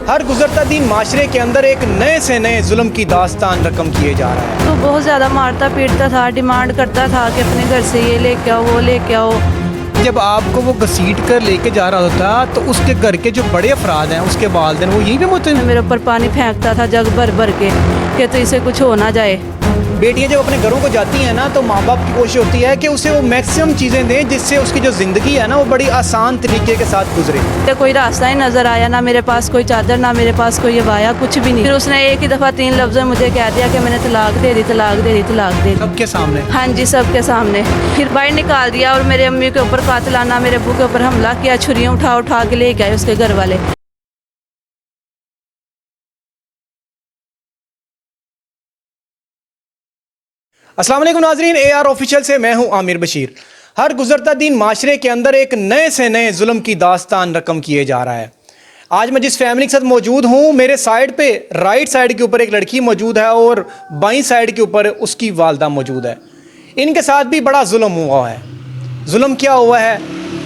हर गुजरता दिन माशरे के अंदर एक नए से नए जुल्म की दास्तान रकम किए जा रहा है। तो बहुत ज़्यादा मारता पीटता था, डिमांड करता था कि अपने घर से ये लेके आओ, वो लेके आओ। जब आपको वो घसीट कर लेके जा रहा होता तो उसके घर के जो बड़े अफराद हैं, उसके वालिदैन, वो यहीं पे होते हैं। मेरे ऊपर पानी फेंकता था जग भर भर के कि तो इसे कुछ हो ना जाए। बेटियां जब अपने घरों को जाती हैं ना, तो माँ बाप की कोशिश होती है कि उसे वो मैक्सिमम चीज़ें दें जिससे उसकी जो ज़िंदगी है ना, वो बड़ी आसान तरीके के साथ गुजरे। तो कोई रास्ता ही नज़र आया ना, मेरे पास कोई चादर ना मेरे पास कोई अबाया, कुछ भी नहीं। फिर उसने एक ही दफ़ा 3 लफ्ज़ में मुझे कह दिया कि मैंने तलाक दे दी, तलाक दे दी, तलाक दे दी। सबके सामने? हाँ जी, सबके सामने। फिर बाहर निकाल दिया और मेरे अम्मी के ऊपर कातिलाना मेरे अब्बू के ऊपर हमला किया, छुरियाँ उठा उठा के ले गए उसके घर वाले। अस्सलाम वालेकुम नाज़रीन, AR ऑफिशियल से मैं हूं आमिर बशीर। हर गुजरता दिन माशरे के अंदर एक नए से नए जुल्म की दास्तान रकम किए जा रहा है। आज मैं जिस फैमिली के साथ मौजूद हूं, मेरे साइड पे राइट साइड के ऊपर एक लड़की मौजूद है और बाईं साइड के ऊपर उसकी वालदा मौजूद है। इनके साथ भी बड़ा जुल्म हुआ है। जुल्म क्या हुआ है,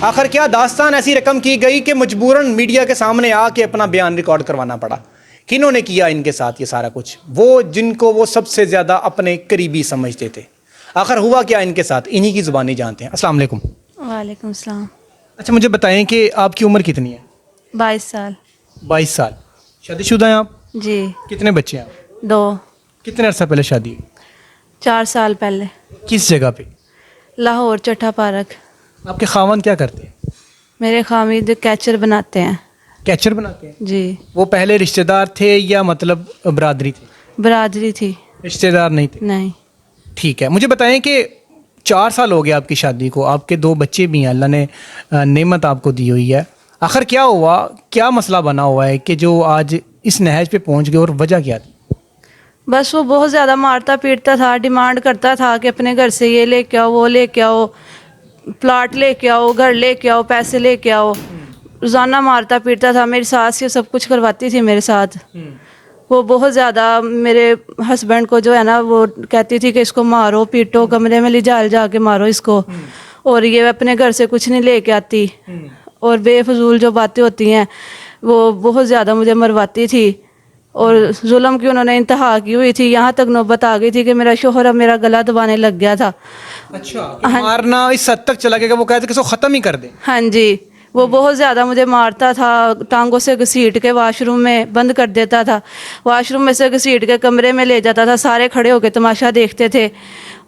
आखिर क्या दास्तान ऐसी रकम की गई कि मजबूरन मीडिया के सामने आके अपना बयान रिकॉर्ड करवाना पड़ा। किन्होंने किया इनके साथ ये सारा कुछ? वो जिनको वो सबसे ज़्यादा अपने करीबी समझते थे। आखिर हुआ क्या इनके साथ, इन्हीं की ज़ुबानी जानते हैं। अस्सलाम वालेकुम। वालेकुम सलाम। अच्छा, मुझे बताएं कि आपकी उम्र कितनी है? 22 साल। 22 साल। शादीशुदा हैं आप? जी। कितने बच्चे हैं आप? 2। कितने अर्सा पहले शादी हुई? 4 साल पहले। किस जगह पे? लाहौर चट्टा पार्क। आपके खावन क्या करते हैं? मेरे खामिद कैचर बनाते हैं। कैचर बनाते हैं? जी। वो पहले रिश्तेदार थे या मतलब बरादरी थे? बरादरी थी। रिश्तेदार नहीं थे? नहीं। ठीक है, मुझे बताएं कि 4 साल हो गए आपकी शादी को, आपके 2 बच्चे भी हैं, अल्लाह ने नेमत आपको दी हुई है। आखिर क्या हुआ, क्या मसला बना हुआ है कि जो आज इस नहज पे पहुंच गए, और वजह क्या थी? बस वो बहुत ज़्यादा मारता पीटता था, डिमांड करता था कि अपने घर से ये लेके आओ, वो लेके आओ, प्लाट लेके आओ, घर लेके आओ, पैसे लेके आओ। रोज़ाना मारता पीटता था। मेरी सास ये सब कुछ करवाती थी मेरे साथ। वो बहुत ज़्यादा मेरे हस्बैंड को जो है ना, वो कहती थी कि इसको मारो पीटो, कमरे में ले जा के मारो इसको। और ये अपने घर से कुछ नहीं लेके आती, और बेफजूल जो बातें होती हैं वो बहुत ज़्यादा मुझे मरवाती थी। और जुल्म की उन्होंने इंतहा की हुई थी। यहाँ तक नौबत आ गई थी कि मेरा शोहर अब मेरा गला दबाने लग गया था। अच्छा, तो मारना इस हद तक चला गया कि वो कहते कि इसको ख़त्म ही कर दें? हाँ जी, वो बहुत ज़्यादा मुझे मारता था। टांगों से घसीट के वाशरूम में बंद कर देता था, वाशरूम में से घसीट के कमरे में ले जाता था। सारे खड़े होकर तमाशा देखते थे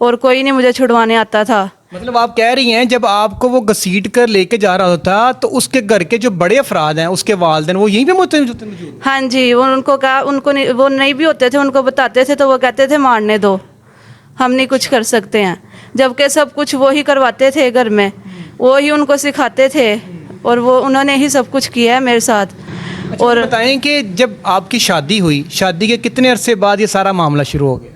और कोई नहीं मुझे छुड़वाने आता था। मतलब आप कह रही हैं जब आपको वो घसीट कर लेके जा रहा होता तो उसके घर के जो बड़े अफराद हैं, उसके वालिदैन, वो यहीं पे मौजूद? हाँ जी, वो उनको कहा, उनको नहीं, वो नहीं भी होते थे, उनको बताते थे तो वो कहते थे मारने दो, हम नहीं कुछ कर सकते हैं। जबकि सब कुछ वो ही करवाते थे घर में, वो ही उनको सिखाते थे, और वो उन्होंने ही सब कुछ किया है मेरे साथ। अच्छा, और बताएं कि जब आपकी शादी हुई, शादी के कितने अरसे बाद ये सारा मामला शुरू हो गया?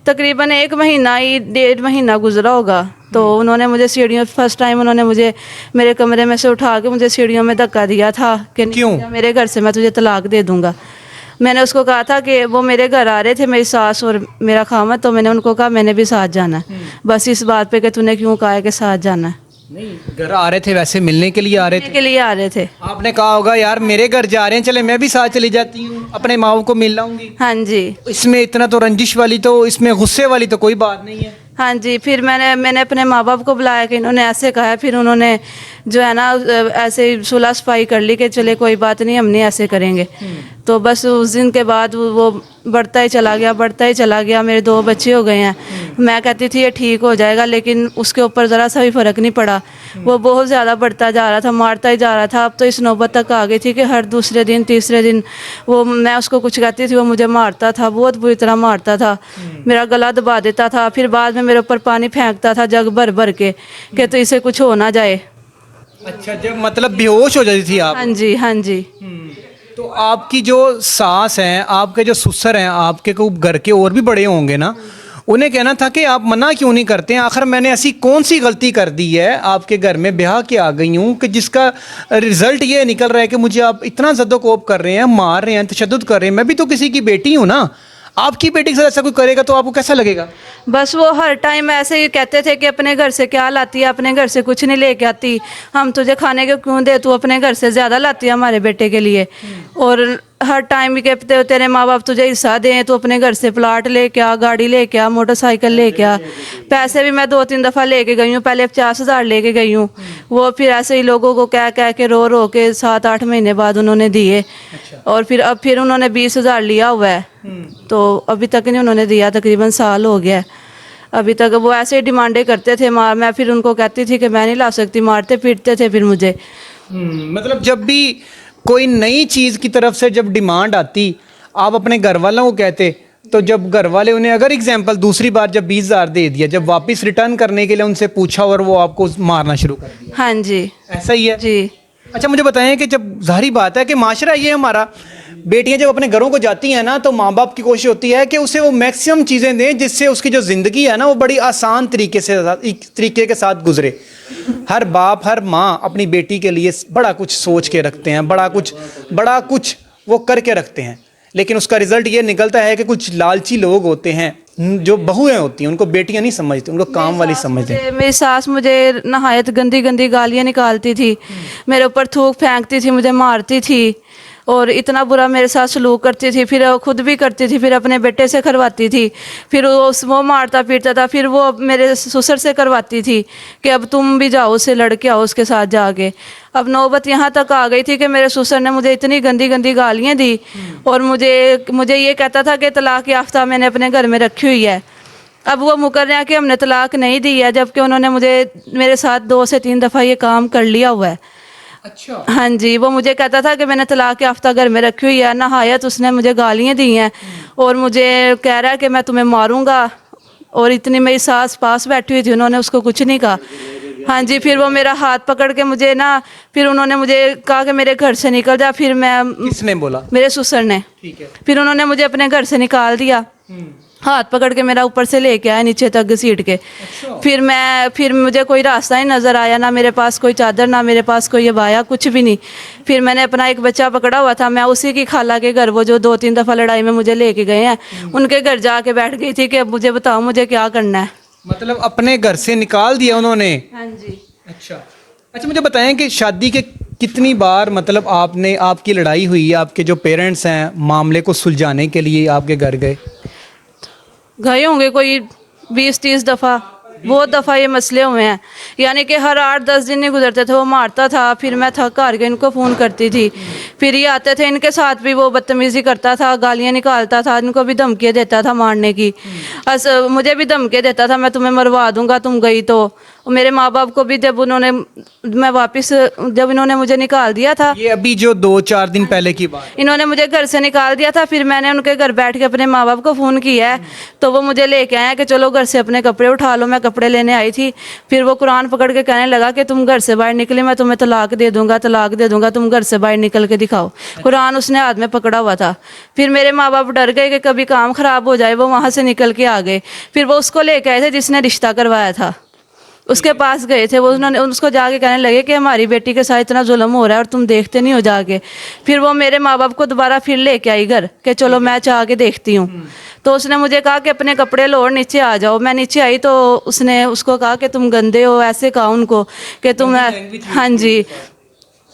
तकरीबन 1 महीना ही, 1.5 महीना गुजरा होगा। तो उन्होंने मुझे सीढ़ियों, फर्स्ट टाइम उन्होंने मुझे मेरे कमरे में से उठा के मुझे सीढ़ियों में धक्का दिया था कि क्यों? मेरे घर से मैं तुझे तलाक दे दूंगा। मैंने उसको कहा था कि वो मेरे घर आ रहे थे, मेरी सास और मेरा खामद, तो मैंने उनको कहा मैंने भी साथ जाना है। बस इस बात पे कि तूने क्यों कहा है कि साथ जाना है। नहीं, घर आ रहे थे वैसे, मिलने के लिए आ रहे थे? के लिए आ रहे थे। आपने कहा होगा यार मेरे घर जा रहे हैं, चले मैं भी साथ चली जाती हूँ, अपने माओ को मिल लाऊंगी। हाँ जी। इसमें इतना तो रंजिश वाली, तो इसमें गुस्से वाली तो कोई बात नहीं है। हाँ जी, फिर मैंने अपने माँ बाप को बुलाया कि इन्होंने ऐसे कहा है। फिर उन्होंने जो है ना ऐसे ही सुलह सफाई कर ली कि चले कोई बात नहीं, हम नहीं ऐसे करेंगे। तो बस उस दिन के बाद वो बढ़ता ही चला गया, बढ़ता ही चला गया। मेरे 2 बच्चे हो गए हैं। मैं कहती थी ये ठीक हो जाएगा, लेकिन उसके ऊपर ज़रा सा भी फ़र्क नहीं पड़ा। वो बहुत ज़्यादा बढ़ता जा रहा था, मारता ही जा रहा था। अब तो इस नौबत तक आ गई थी कि हर दूसरे दिन, तीसरे दिन वो, मैं उसको कुछ कहती थी, वो मुझे मारता था, बहुत बुरी तरह मारता था। मेरा गला दबा देता था। फिर बाद में मेरे ऊपर पानी फेंकता था जग भर भर के कि तो इसे कुछ हो ना जाए। अच्छा, जब मतलब बेहोश हो जाती थी आप? हाँ जी, हाँ जी। तो आपकी जो सास हैं, आपके जो ससुर हैं, आपके को घर के और भी बड़े होंगे ना, उन्हें कहना था कि आप मना क्यों नहीं करते हैं? आखिर मैंने ऐसी कौन सी गलती कर दी है, आपके घर में ब्याह के आ गई हूँ कि जिसका रिजल्ट ये निकल रहा है कि मुझे आप इतना ज़द्दोकोब कर रहे हैं, मार रहे हैं, तशद्दुद कर रहे हैं। मैं भी तो किसी की बेटी हूँ ना। आपकी बेटी के साथ ऐसा कोई करेगा तो आपको कैसा लगेगा? बस वो हर टाइम ऐसे ही कहते थे कि अपने घर से क्या लाती है, अपने घर से कुछ नहीं लेके आती, हम तुझे खाने को क्यों दे, तू अपने घर से ज़्यादा लाती है हमारे बेटे के लिए। और हर टाइम भी कहते हो तेरे माँ बाप तुझे हिस्सा दें, तू अपने घर से प्लाट लेके आ, गाड़ी लेके आ, मोटरसाइकिल लेके आ। पैसे भी मैं 2-3 दफ़ा लेके गई हूँ, पहले 50,000 लेके गई हूँ, वो फिर ऐसे ही लोगों को कह कह के रो रो के 7-8 महीने बाद उन्होंने दिए। और फिर उन्होंने 20,000 लिया हुआ है, तो अभी तक नहीं उन्होंने दिया, तकरीबन साल हो गया है। अभी तक वो ऐसे ही डिमांडें करते थे, मैं फिर उनको कहती थी कि मैं नहीं ला सकती, मारते पीटते थे फिर मुझे। मतलब जब भी कोई नई चीज़ की तरफ से जब डिमांड आती, आप अपने घर वालों को कहते, तो जब घर वाले उन्हें, अगर एग्जांपल दूसरी बार जब 20,000 दे दिया, जब वापस रिटर्न करने के लिए उनसे पूछा और वो आपको मारना शुरू कर दिया? हाँ जी। ऐसा ही है जी। अच्छा, मुझे बताएं कि जब जाहिर बात है कि माशरा ये हमारा, बेटियां जब अपने घरों को जाती हैं ना, तो माँ बाप की कोशिश होती है कि उसे वो मैक्सिमम चीज़ें दें जिससे उसकी जो ज़िंदगी है ना वो बड़ी आसान तरीके के साथ गुजरे। हर बाप हर माँ अपनी बेटी के लिए बड़ा कुछ सोच के रखते हैं, बड़ा कुछ वो करके रखते हैं, लेकिन उसका रिजल्ट ये निकलता है कि कुछ लालची लोग होते हैं, जो बहुएं होती हैं उनको बेटियां नहीं समझती, उनको काम वाली समझते हैं। मेरी सास मुझे नहायत गंदी गंदी गालियाँ निकालती थी, मेरे ऊपर थूक फेंकती थी, मुझे मारती थी और इतना बुरा मेरे साथ सलूक करती थी। फिर वो खुद भी करती थी, फिर अपने बेटे से करवाती थी, फिर वो मारता पीटता था, फिर वो मेरे ससुर से करवाती थी कि अब तुम भी जाओ, उससे लड़के आओ उसके साथ जाके। अब नौबत यहाँ तक आ गई थी कि मेरे ससुर ने मुझे इतनी गंदी गंदी गालियाँ दी और मुझे ये कहता था कि तलाक याफ्ता मैंने अपने घर में रखी हुई है। अब वो मुकर रहे हैं कि हमने तलाक नहीं दी है, जबकि उन्होंने मेरे साथ 2 से 3 दफ़ा ये काम कर लिया हुआ है। अच्छा। हाँ जी, वो मुझे कहता था कि मैंने तलाक याफ्ता घर में रखी हुई है। नहायत उसने मुझे गालियाँ दी हैं और मुझे कह रहा है कि मैं तुम्हें मारूंगा, और इतनी मेरी सास पास बैठी हुई थी, उन्होंने उसको कुछ नहीं कहा। हाँ जी, फिर वो मेरा हाथ पकड़ के मुझे ना, फिर उन्होंने मुझे कहा कि मेरे घर से निकल जा। फिर किसने बोला? मेरे ससुर ने। ठीक है। फिर उन्होंने मुझे अपने घर से निकाल दिया, हाथ पकड़ के मेरा ऊपर से लेके आया नीचे तक घसीट के। फिर मुझे कोई रास्ता ही नज़र आया, ना मेरे पास कोई चादर, ना मेरे पास कोई अबाया, कुछ भी नहीं। फिर मैंने अपना एक बच्चा पकड़ा हुआ था, मैं उसी की खाला के घर, वो जो 2-3 दफ़ा लड़ाई में मुझे लेके गए हैं, उनके घर जाके बैठ गई थी कि अब मुझे बताओ मुझे क्या करना है। मतलब अपने घर से निकाल दिया उन्होंने? हाँ जी। अच्छा, मुझे बताएं कि शादी के कितनी बार मतलब आपकी लड़ाई हुई, आपके जो पेरेंट्स हैं मामले को सुलझाने के लिए आपके घर गए होंगे कोई 20-30 दफ़ा, बहुत दफ़ा ये मसले हुए हैं। यानी कि हर 8-10 दिन नहीं गुजरते थे, वो मारता था, फिर मैं थक हार के इनको फ़ोन करती थी, फिर ये आते थे, इनके साथ भी वो बदतमीज़ी करता था, गालियाँ निकालता था, इनको भी धमकियाँ देता था मारने की। मुझे भी धमकियाँ देता था, मैं तुम्हें मरवा दूंगा तुम गई तो। मेरे माँ बाप को भी जब इन्होंने मुझे निकाल दिया था, ये अभी जो 2-4 दिन पहले की बात? इन्होंने मुझे घर से निकाल दिया था, फिर मैंने उनके घर बैठ के अपने माँ बाप को फ़ोन किया है, तो वो मुझे लेके आए कि चलो घर से अपने कपड़े उठा लो। मैं कपड़े लेने आई थी, फिर वो कुरान पकड़ के कहने लगा कि तुम घर से बाहर निकले, मैं तुम्हें तलाक दे दूंगा, तुम घर से बाहर निकल के दिखाओ। कुरान उसने हाथ में पकड़ा हुआ था। फिर मेरे माँ बाप डर गए कि कभी काम ख़राब हो जाए, वो वहाँ से निकल के आ गए। फिर वो उसको लेके आए थे जिसने रिश्ता करवाया था, उसके पास गए थे। वो उन्होंने उसको जाके कहने लगे कि हमारी बेटी के साथ इतना जुल्म हो रहा है और तुम देखते नहीं हो जाके। फिर वो मेरे माँ बाप को दोबारा फिर लेके आई घर कि चलो मैं चाह के देखती हूँ। तो उसने मुझे कहा कि अपने कपड़े लो और नीचे आ जाओ। मैं नीचे आई तो उसने उसको कहा कि तुम गंदे हो, ऐसे कहा उनको कि तुम, हाँ जी,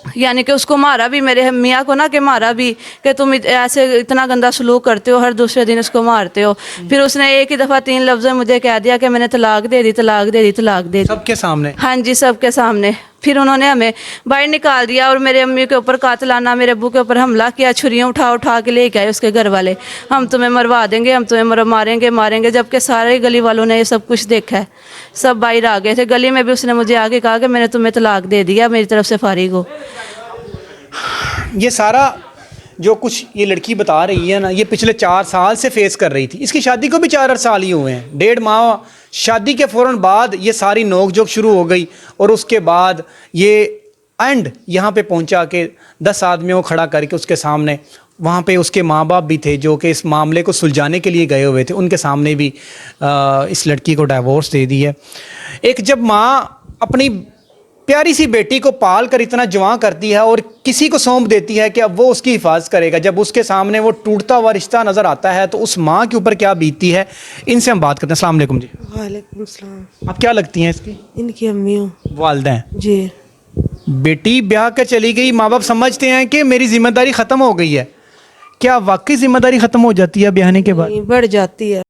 यानी कि उसको मारा भी, मेरे मियाँ को ना, कि मारा भी कि तुम ऐसे इतना गंदा सलूक करते हो, हर दूसरे दिन उसको मारते हो। फिर उसने एक ही दफ़ा 3 लफ्ज़ में मुझे कह दिया कि मैंने तलाक दे दी। सबके सामने? हाँ जी, सबके सामने। फिर उन्होंने हमें बाहर निकाल दिया और मेरे अम्मी के ऊपर कातलाना, मेरे अब्बू के ऊपर हमला किया, छुरियाँ उठा के लेके आए उसके घर वाले। हम तुम्हें मरवा देंगे, हम तुम्हें मारेंगे, जबकि सारे गली वालों ने ये सब कुछ देखा है। सब बाहर आ गए थे। गली में भी उसने मुझे आगे कहा कि मैंने तुम्हें तलाक दे दिया, मेरी तरफ से फारिग हो। ये सारा जो कुछ ये लड़की बता रही है ना, ये पिछले 4 साल से फेस कर रही थी। इसकी शादी को भी 4 साल ही हुए हैं। 1.5 माह शादी के फ़ौरन बाद ये सारी नोक-झोंक शुरू हो गई और उसके बाद ये एंड यहाँ पे पहुँचा के 10 आदमियों को खड़ा करके उसके सामने, वहाँ पे उसके माँ बाप भी थे जो कि इस मामले को सुलझाने के लिए गए हुए थे, उनके सामने भी इस लड़की को डाइवोर्स दे दी है। एक जब माँ अपनी प्यारी सी बेटी को पाल कर इतना जवां करती है और किसी को सौंप देती है कि अब वो उसकी हिफाजत करेगा, जब उसके सामने वो टूटता हुआ रिश्ता नज़र आता है तो उस माँ के ऊपर क्या बीतती है, इनसे हम बात करते हैं। अस्सलाम वालेकुम जी। वालेकुम सलाम। आप क्या लगती हैं इसकी? इनकी अम्मी हूँ वालदा हैं। जी। बेटी ब्याह कर चली गई, माँ बाप समझते हैं कि मेरी जिम्मेदारी ख़त्म हो गई है। क्या वाकई जिम्मेदारी ख़त्म हो जाती है ब्याहने के बाद? नहीं, बढ़ जाती है।